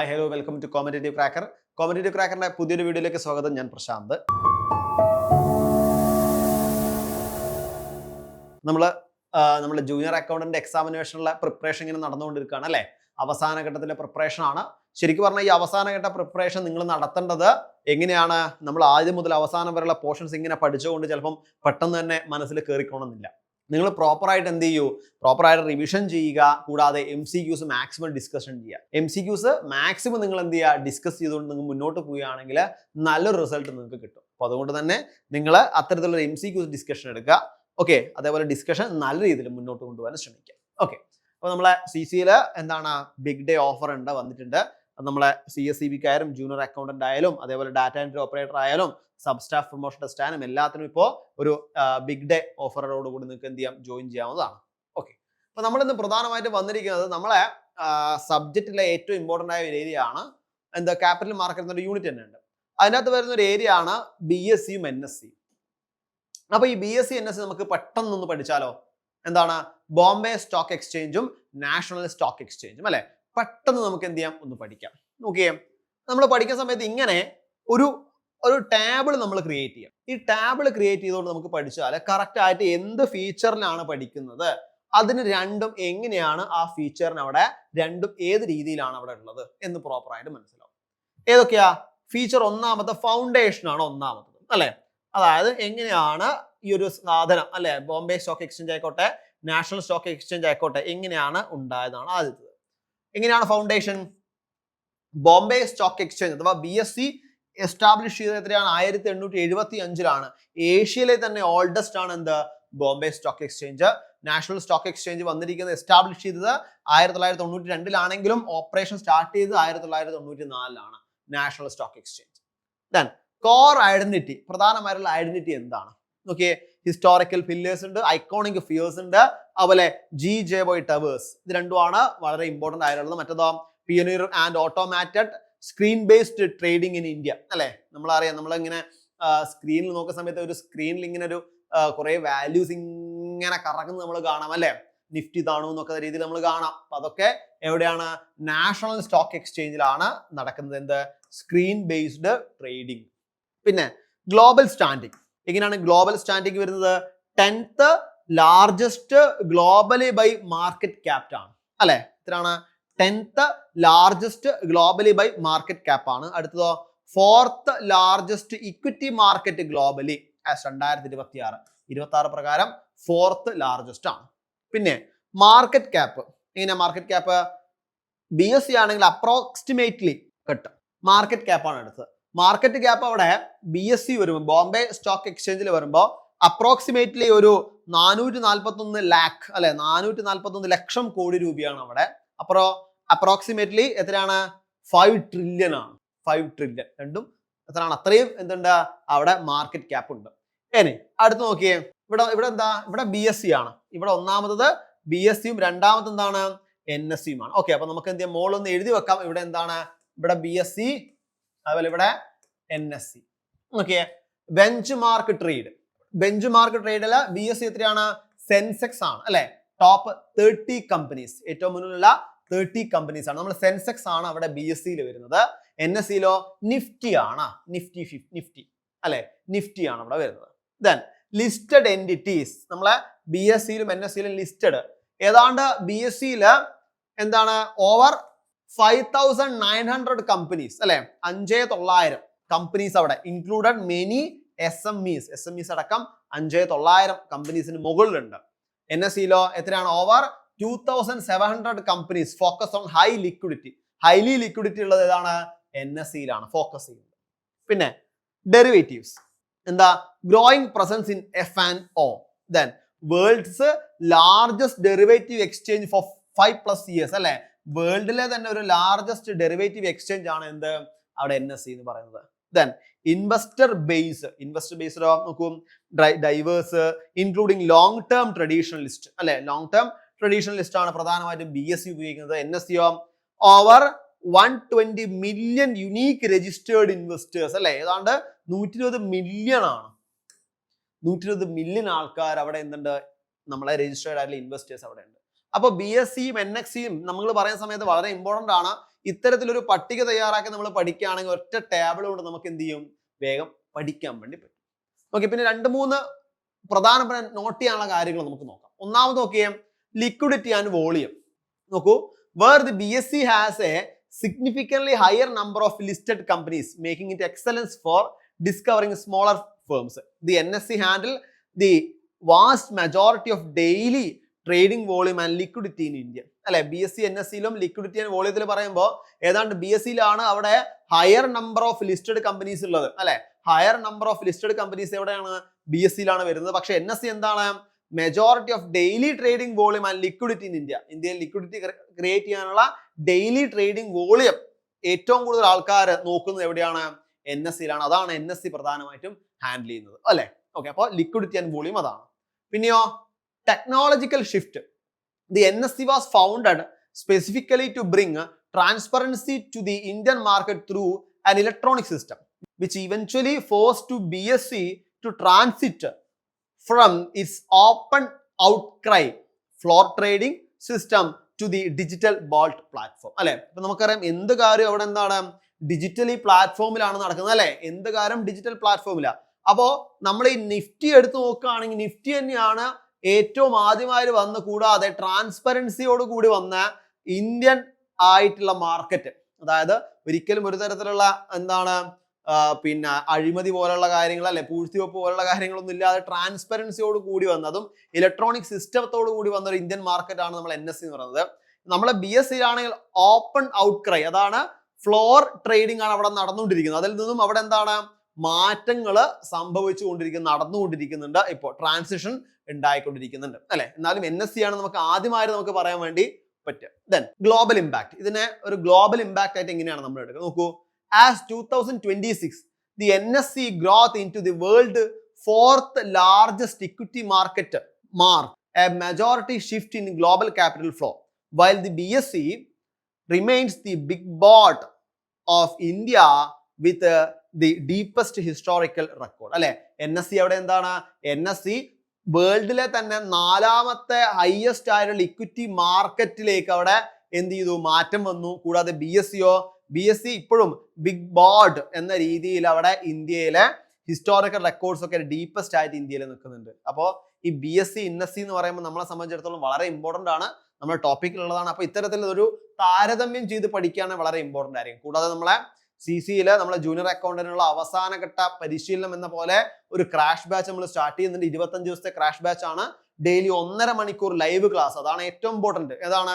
Hi hello welcome to competitive cracker. Competitive ക്രാക്കറിന്റെ പുതിയൊരു വീഡിയോയിലേക്ക് സ്വാഗതം. ഞാൻ പ്രശാന്ത്. നമ്മൾ ജൂനിയർ അക്കൗണ്ടന്റ് എക്സാമിനേഷനുള്ള പ്രിപ്പറേഷൻ ഇങ്ങനെ നടന്നുകൊണ്ടിരിക്കുകയാണ് അല്ലേ. അവസാന ഘട്ടത്തിലെ പ്രിപ്പറേഷൻ ആണ്. ശരിക്കും പറഞ്ഞാൽ ഈ അവസാന ഘട്ട പ്രിപ്പറേഷൻ നിങ്ങൾ നടത്തേണ്ടത് എങ്ങനെയാണ്? നമ്മൾ ആദ്യം മുതൽ അവസാനം വരെയുള്ള പോർഷൻസ് ഇങ്ങനെ പഠിച്ചുകൊണ്ട് ചിലപ്പം പെട്ടെന്ന് തന്നെ മനസ്സിൽ കയറിക്കോണമെന്നില്ല. നിങ്ങൾ പ്രോപ്പറായിട്ട് എന്ത് ചെയ്യൂ? പ്രോപ്പറായിട്ട് റിവിഷൻ ചെയ്യുക. കൂടാതെ MCQs മാക്സിമം ഡിസ്കഷൻ ചെയ്യുക. MCQs മാക്സിമം നിങ്ങൾ എന്ത് ചെയ്യുക? ഡിസ്കസ് ചെയ്തുകൊണ്ട് നിങ്ങൾ മുന്നോട്ട് പോവുകയാണെങ്കിൽ നല്ലൊരു റിസൾട്ട് നിങ്ങൾക്ക് കിട്ടും. അപ്പോൾ അതുകൊണ്ട് തന്നെ നിങ്ങൾ അത്തരത്തിലുള്ള MCQs ഡിസ്കഷൻ എടുക്കുക. ഓക്കെ, അതേപോലെ ഡിസ്കഷൻ നല്ല രീതിയിൽ മുന്നോട്ട് കൊണ്ടുപോകാൻ ശ്രമിക്കുക. ഓക്കെ, അപ്പോൾ നമ്മളെ CCയിൽ എന്താണ് ബിഗ് ഡേ ഓഫർ ഉണ്ട്, വന്നിട്ടുണ്ട്. നമ്മളെ CSEBക്കാരും ജൂനിയർ അക്കൗണ്ടന്റ് ആയാലും അതേപോലെ ഡാറ്റ എൻട്രി ഓപ്പറേറ്റർ ആയാലും സബ് സ്റ്റാഫ് പ്രൊമോഷൻ ടെസ്റ്റ് ആയാലും എല്ലാത്തിനും ഇപ്പോൾ ഒരു ബിഗ് ഡേ ഓഫറോട് കൂടി നിങ്ങൾക്ക് എന്ത് ചെയ്യാം? ജോയിൻ ചെയ്യാവുന്നതാണ്. ഓക്കെ, അപ്പോൾ നമ്മളിന്ന് പ്രധാനമായിട്ട് വന്നിരിക്കുന്നത് നമ്മളെ സബ്ജക്റ്റിലെ ഏറ്റവും ഇമ്പോർട്ടൻ്റ് ആയ ഒരു ഏരിയ ആണ്. എന്താ? ക്യാപിറ്റൽ മാർക്കറ്റ് എന്നൊരു യൂണിറ്റ് തന്നെ ഉണ്ട്. അതിനകത്ത് വരുന്ന ഒരു ഏരിയ ആണ് BSCയും NSCയും. അപ്പോൾ ഈ BSC NSC നമുക്ക് പെട്ടെന്നൊന്ന് പഠിച്ചാലോ? എന്താണ്? ബോംബെ സ്റ്റോക്ക് എക്സ്ചേഞ്ചും നാഷണൽ സ്റ്റോക്ക് എക്സ്ചേഞ്ചും അല്ലെ. പെട്ടെന്ന് നമുക്ക് എന്ത് ചെയ്യാം? ഒന്ന് പഠിക്കാം. നോക്കിയേ, നമ്മൾ പഠിക്കുന്ന സമയത്ത് ഇങ്ങനെ ഒരു ടാബിൾ നമ്മൾ ക്രിയേറ്റ് ചെയ്യാം. ഈ ടാബിൾ ക്രിയേറ്റ് ചെയ്തുകൊണ്ട് നമുക്ക് പഠിച്ചാൽ കറക്റ്റ് ആയിട്ട് എന്ത് ഫീച്ചറിലാണ് പഠിക്കുന്നത്, അതിന് രണ്ടും എങ്ങനെയാണ് ആ ഫീച്ചറിന് അവിടെ രണ്ടും ഏത് രീതിയിലാണ് അവിടെ ഉള്ളത് എന്ന് പ്രോപ്പറായിട്ട് മനസ്സിലാവും. ഏതൊക്കെയാ ഫീച്ചർ? ഒന്നാമത്തെ ഫൗണ്ടേഷൻ ആണ് ഒന്നാമത്തത് അല്ലെ. അതായത് എങ്ങനെയാണ് ഈ ഒരു സാധനം അല്ലെ, ബോംബെ സ്റ്റോക്ക് എക്സ്ചേഞ്ച് ആയിക്കോട്ടെ നാഷണൽ സ്റ്റോക്ക് എക്സ്ചേഞ്ച് ആയിക്കോട്ടെ, എങ്ങനെയാണ് ഉണ്ടായതാണ് ആദ്യത്തത്. എങ്ങനെയാണ് ഫൗണ്ടേഷൻ? ബോംബെ സ്റ്റോക്ക് എക്സ്ചേഞ്ച് അഥവാ BSC എസ്റ്റാബ്ലിഷ് ചെയ്തത് എത്രയാണ്? 1875 ഏഷ്യയിലെ തന്നെ ഓൾഡസ്റ്റ് ആണ് എന്ത്? Bombay stock exchange. National stock exchange വന്നിരിക്കുന്നത് എസ്റ്റാബ്ലിഷ് ചെയ്തത് 1992 ഓപ്പറേഷൻ സ്റ്റാർട്ട് ചെയ്തത് 1994 national stock exchange. Then core identity, പ്രധാനമായിട്ടുള്ള ഐഡന്റിറ്റി എന്താണ്? നോക്കിയേ, ഹിസ്റ്റോറിക്കൽ പില്ലേഴ്സ് ഉണ്ട്, ഐക്കോണിക് ഫിയേഴ്സ് ഉണ്ട്, അതുപോലെ GJY ടവേഴ്സ്. ഇത് രണ്ടുമാണ് വളരെ ഇമ്പോർട്ടന്റ് ആയിട്ടുള്ളത്. മറ്റേതോ pioneer and automated screen based trading in India അല്ലെ. നമ്മളറിയാം, നമ്മളിങ്ങനെ സ്ക്രീനിൽ നോക്കുന്ന സമയത്ത് ഒരു സ്ക്രീനിൽ ഇങ്ങനെ ഒരു കുറെ വാല്യൂസ് ഇങ്ങനെ കറങ്ങുന്നത് നമ്മൾ കാണാം അല്ലെ. നിഫ്റ്റി താണു എന്നൊക്കെ രീതിയിൽ നമ്മൾ കാണാം. അപ്പൊ അതൊക്കെ എവിടെയാണ്? നാഷണൽ സ്റ്റോക്ക് എക്സ്ചേഞ്ചിലാണ് നടക്കുന്നത്. എന്ത്? Screen based trading. പിന്നെ ഗ്ലോബൽ സ്റ്റാൻഡിംഗ്. എങ്ങനെയാണ് ഗ്ലോബൽ സ്റ്റാൻഡിംഗ് വരുന്നത്? 10th largest globally by market cap ആണ് അല്ലെ. ഇത്രയാണ് 10th largest globally by market cap ആണ്. അടുത്തതോ 4th largest equity market globally as 2026 പ്രകാരം 4th ലാർജസ്റ്റ് ആണ്. പിന്നെ മാർക്കറ്റ് ക്യാപ്പ്. എങ്ങനെ മാർക്കറ്റ് ക്യാപ്പ്? BSC ആണെങ്കിൽ അപ്രോക്സിമേറ്റ്ലി കിട്ടും. മാർക്കറ്റ് ക്യാപ്പ് ആണ് അടുത്തത്. മാർക്കറ്റ് ക്യാപ്പ് അവിടെ BSC വരുമ്പോൾ ബോംബെ സ്റ്റോക്ക് എക്സ്ചേഞ്ചിൽ വരുമ്പോൾ അപ്രോക്സിമേറ്റ്ലി ഒരു 441 ലാക്ക് അല്ലെ, 441 ലക്ഷം കോടി രൂപയാണ് അവിടെ. അപ്പോ അപ്രോക്സിമേറ്റ്ലി എത്രയാണ്? 5 ട്രില്യൺ ആണ്. 5 ട്രില്യൺ രണ്ടും എത്രയാണ്? അത്രയും എന്തുണ്ട് അവിടെ? മാർക്കറ്റ് ക്യാപ്പ് ഉണ്ട്. ഇനി അടുത്ത് നോക്കിയേ, ഇവിടെ എന്താ? ഇവിടെ BSC ആണ്. ഇവിടെ ഒന്നാമത്തത് BSCയും രണ്ടാമത് എന്താണ്? NSCയും ആണ്. ഓക്കെ, അപ്പൊ നമുക്ക് എന്ത് ചെയ്യാം? മോളൊന്ന് എഴുതി വെക്കാം. ഇവിടെ എന്താണ്? ഇവിടെ BSC, അതുപോലെ ഇവിടെ NSC. നോക്കിയേ, benchmark trade. Benchmark ട്രേഡില് BSC എത്രയാണ്? സെൻസെക്സ് ആണ് അല്ലെ. ടോപ്പ് 30 കമ്പനീസ്, ഏറ്റവും മുന്നിലുള്ള 30 കമ്പനീസ് ആണ്. നമ്മൾ സെൻസെക്സ് ആണ് അവിടെ BSCയിൽ വരുന്നത്. NSCയിലോ നിഫ്റ്റി ആണ്. നിഫ്റ്റി അല്ലെ, നിഫ്റ്റി ആണ് അവിടെ വരുന്നത്. Then listed entities. നമ്മളെ BSCയിലും NSCയിലും ലിസ്റ്റഡ് ഏതാണ്ട് BSCയില് എന്താണ്? ഓവർ 5900 കമ്പനീസ് അല്ലെ. 5900 കമ്പനീസ് അവിടെ, ഇൻക്ലൂഡഡ് മെനി SMEs അടക്കം 5900 കമ്പനീസിന് മുകളിലുണ്ട്. NSCയിലോ എത്രയാണ്? Over 2700 companies focus on high liquidity. Highly liquidity ഉള്ളത് ഏതാണ്? NSCയിലാണ് ഫോക്കസ് ചെയ്യുന്നത്. പിന്നെ ഡെറിവേറ്റീവ്സ്. എന്താ? Growing presence in F&O. Then world's largest derivative exchange for 5+ years അല്ലെ. വേൾഡിലെ തന്നെ ഒരു ലാർജസ്റ്റ് ഡെറിവേറ്റീവ് എക്സ്ചേഞ്ച് ആണ് എന്ത്? അവിടെ NSC എന്ന് പറയുന്നത്. ദെൻ ഇൻവെസ്റ്റർ ബേസ്ഡ് നോക്കൂ, diverse including long term traditionalist അല്ലെ. ലോങ് ടേം ട്രഡീഷണലിസ്റ്റ് ആണ് പ്രധാനമായിട്ടും BSC ഉപയോഗിക്കുന്നത്. NSCയോ over 120 million unique registered investors അല്ലെ. ഏതാണ്ട് 120 മില്യൺ ആണ്. 120 മില്യൺ ആൾക്കാർ അവിടെ എന്തുണ്ട്? നമ്മളെ രജിസ്റ്റേർഡ് ആയിട്ടുള്ള ഇൻവെസ്റ്റേഴ്സ് അവിടെ ഉണ്ട്. അപ്പോൾ BScയും NScയും നമ്മൾ പറയുന്ന സമയത്ത് വളരെ ഇമ്പോർട്ടന്റ് ആണ്. ഇത്തരത്തിലൊരു പട്ടിക തയ്യാറാക്കി നമ്മൾ പഠിക്കുകയാണെങ്കിൽ ഒറ്റ ടേബിൾ കൊണ്ട് നമുക്ക് എന്ത് ചെയ്യും, വേഗം പഠിക്കാൻ വേണ്ടി പറ്റും. ഓക്കെ, പിന്നെ 2-3 പ്രധാനപ്പെട്ട നോട്ട് ചെയ്യാനുള്ള കാര്യങ്ങൾ നമുക്ക് നോക്കാം. ഒന്നാമത് നോക്കിയേ, ലിക്വിഡിറ്റി ആൻഡ് വോളിയം. നോക്കൂ, where the BSc has a significantly higher number of listed companies, making it excellence for discovering smaller firms. The NSc handle the vast majority of daily trading volume and liquidity in India. അല്ലെ, BSc NScയിലും liquidity and വോളിയത്തിൽ പറയുമ്പോൾ ഏതാണ്ട് BScയിലാണ് അവിടെ higher number of listed companies ഉള്ളത്. അല്ലെ, higher number of listed companies എവിടെയാണ്, BScയിലാണ് വരുന്നത്. പക്ഷെ NSc എന്താണ്, majority of daily trading volume and liquidity in India. ഇന്ത്യയിൽ ലിക്വിഡിറ്റി ക്രിയേറ്റ് ചെയ്യാനുള്ള ഡെയിലി ട്രേഡിംഗ് വോളിയം ഏറ്റവും കൂടുതൽ ആൾക്കാർ നോക്കുന്നത് എവിടെയാണ്, NScയിലാണ്. അതാണ് NSc പ്രധാനമായിട്ടും ഹാൻഡിൽ ചെയ്യുന്നത്. അല്ലെ, ഓക്കെ, അപ്പോൾ ലിക്വിഡിറ്റി ആൻഡ് വോളിയം അതാണ്. പിന്നെയോ technological shift. The NSc was founded specifically to bring transparency to the Indian market through an electronic system which eventually forced to BSc to transit from its open outcry floor trading system to the digital vault platform. അല്ലെ, ഇപ്പൊ നമുക്കറിയാം എന്ത് കാര്യം അവിടെ എന്താണ്, digitally പ്ലാറ്റ്ഫോമിലാണ് നടക്കുന്നത്. അല്ലെ, എന്ത് കാര്യം ഡിജിറ്റൽ പ്ലാറ്റ്ഫോമിലാണ്. അപ്പോ നമ്മൾ ഈ നിഫ്റ്റി എടുത്ത് നോക്കുകയാണെങ്കിൽ നിഫ്റ്റി തന്നെയാണ് ഏറ്റവും ആദ്യമായി വന്ന്, കൂടാതെ ട്രാൻസ്പെറൻസിയോട് കൂടി വന്ന ഇന്ത്യൻ ആയിട്ടുള്ള മാർക്കറ്റ്. അതായത് ഒരിക്കലും ഒരു തരത്തിലുള്ള എന്താണ് പിന്നെ അഴിമതി പോലുള്ള കാര്യങ്ങൾ, അല്ലെ പൂഴ്ത്തിവെപ്പ് പോലുള്ള കാര്യങ്ങളൊന്നും ഇല്ലാതെ ട്രാൻസ്പെറൻസിയോട് കൂടി വന്നതും ഇലക്ട്രോണിക് സിസ്റ്റത്തോട് കൂടി വന്ന ഒരു ഇന്ത്യൻ മാർക്കറ്റ് ആണ് നമ്മൾ NSc എന്ന് പറയുന്നത്. നമ്മളെ BScയിലാണെങ്കിൽ ഓപ്പൺ ഔട്ട്ക്രൈ, അതാണ് ഫ്ലോർ ട്രേഡിംഗ് ആണ് അവിടെ നടന്നുകൊണ്ടിരിക്കുന്നത്. അതിൽ നിന്നും അവിടെ എന്താണ് മാറ്റങ്ങൾ നടന്നുകൊണ്ടിരിക്കുന്നുണ്ട്. ഇപ്പോൾ ട്രാൻസിഷൻ ഉണ്ടായിക്കൊണ്ടിരിക്കുന്നുണ്ട്. അല്ലെ, എന്നാലും NSc ആണ് നമുക്ക് ആദ്യമായിട്ട് നമുക്ക് പറയാൻ വേണ്ടി പറ്റുക. Then global impact. ഇതിനെ ഒരു ഗ്ലോബൽ ഇമ്പാക്ട് ആയിട്ട് എങ്ങനെയാണ് നമ്മൾ എടുക്കുക നോക്കൂ. As 2026, the NSc growth into the world 4th largest equity market marked a majority shift in global capital flow, while the BSc remains the big boat of India with the deepest historical record. അല്ലെ, NSc അവിടെ എന്താണ്, NSc വേൾഡിലെ തന്നെ 4ാമത്തെ highest ആയിട്ടുള്ള equity മാർക്കറ്റിലേക്ക് അവിടെ എന്ത് ചെയ്തു, മാറ്റം വന്നു. കൂടാതെ BSc ഇപ്പോഴും ബിഗ് ബോർഡ് എന്ന രീതിയിൽ അവിടെ ഇന്ത്യയിലെ ഹിസ്റ്റോറിക്കൽ റെക്കോർഡ്സ് ഒക്കെ ഡീപ്പസ്റ്റ് ആയിട്ട് ഇന്ത്യയിൽ നിൽക്കുന്നുണ്ട്. അപ്പോൾ ഈ BSc NSc എന്ന് പറയുമ്പോൾ നമ്മളെ സംബന്ധിച്ചിടത്തോളം വളരെ ഇമ്പോർട്ടന്റ് ആണ്, നമ്മുടെ ടോപ്പിക്കിലുള്ളതാണ്. അപ്പോൾ ഇത്തരത്തിൽ ഒരു താരതമ്യം ചെയ്ത് പഠിക്കുകയാണെങ്കിൽ വളരെ ഇമ്പോർട്ടന്റ് ആയിരിക്കും. കൂടാതെ നമ്മളെ CCയിൽ നമ്മളെ ജൂനിയർ അക്കൗണ്ടന്റിനുള്ള അവസാനഘട്ട പരിശീലനം എന്ന പോലെ ഒരു ക്രാഷ് ബാച്ച് നമ്മൾ സ്റ്റാർട്ട് ചെയ്യുന്നുണ്ട്. 25 ദിവസത്തെ ക്രാഷ് ബാച്ച് ആണ്. ഡെയിലി 1.5 മണിക്കൂർ ലൈവ് ക്ലാസ്. അതാണ് ഏറ്റവും ഇമ്പോർട്ടന്റ്. ഏതാണ്,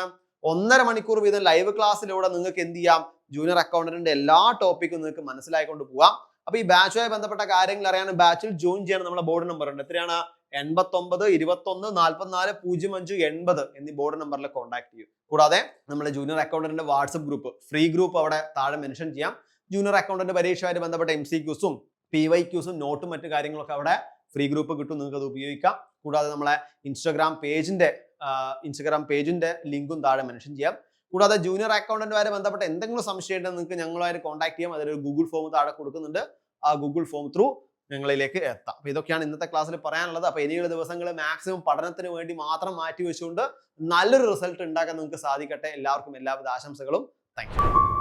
1.5 മണിക്കൂർ വീതം ലൈവ് ക്ലാസ്സിലൂടെ നിങ്ങൾക്ക് എന്ത് ചെയ്യാം, ജൂനിയർ അക്കൗണ്ടന്റിന്റെ എല്ലാ ടോപ്പിക്കും നിങ്ങൾക്ക് മനസ്സിലായിക്കൊണ്ട് പോവാം. അപ്പൊ ഈ ബാച്ചുമായി ബന്ധപ്പെട്ട കാര്യങ്ങൾ അറിയാൻ ബാച്ചിൽ ജോയിൻ ചെയ്യാൻ നമ്മളെ ബോർഡ് നമ്പർ ഉണ്ട്. എത്രയാണ്, 89 21 44 05 80 എന്നീ ബോർഡ് നമ്പറിൽ കോൺടാക്ട് ചെയ്യും. കൂടാതെ നമ്മുടെ ജൂനിയർ അക്കൗണ്ടന്റിന്റെ വാട്സ്ആപ്പ് ഗ്രൂപ്പ്, ഫ്രീ ഗ്രൂപ്പ് അവിടെ താഴെ മെൻഷൻ ചെയ്യാം. ജൂനിയർ അക്കൗണ്ടന്റ് പരീക്ഷയുമായി ബന്ധപ്പെട്ട MCQസും PYQസും നോട്ടും മറ്റു കാര്യങ്ങളൊക്കെ അവിടെ ഫ്രീ ഗ്രൂപ്പ് കിട്ടും, നിങ്ങൾക്ക് അത് ഉപയോഗിക്കാം. കൂടാതെ നമ്മളെ ഇൻസ്റ്റാഗ്രാം പേജിന്റെ ലിങ്കും താഴെ മെൻഷൻ ചെയ്യാം. കൂടാതെ ജൂനിയർ അക്കൗണ്ടന്റുമായി ബന്ധപ്പെട്ട എന്തെങ്കിലും സംശയം ഉണ്ടെങ്കിൽ നിങ്ങൾക്ക് ഞങ്ങളുമായി കോൺടാക്ട് ചെയ്യാം. അതിലൊരു ഗൂഗിൾ ഫോം താഴെ കൊടുക്കുന്നുണ്ട്. ആ ഗൂഗിൾ ഫോം ത്രൂ ഞങ്ങളിലേക്ക് എത്താം. അപ്പൊ ഇതൊക്കെയാണ് ഇന്നത്തെ ക്ലാസ്സിൽ പറയാനുള്ളത്. അപ്പൊ ഇനിയുള്ള ദിവസങ്ങൾ മാക്സിമം പഠനത്തിന് വേണ്ടി മാത്രം മാറ്റി വെച്ചുകൊണ്ട് നല്ലൊരു റിസൾട്ട് ഉണ്ടാക്കാൻ നിങ്ങൾക്ക് സാധിക്കട്ടെ. എല്ലാവർക്കും എല്ലാവിധ ആശംസകളും. Thank you.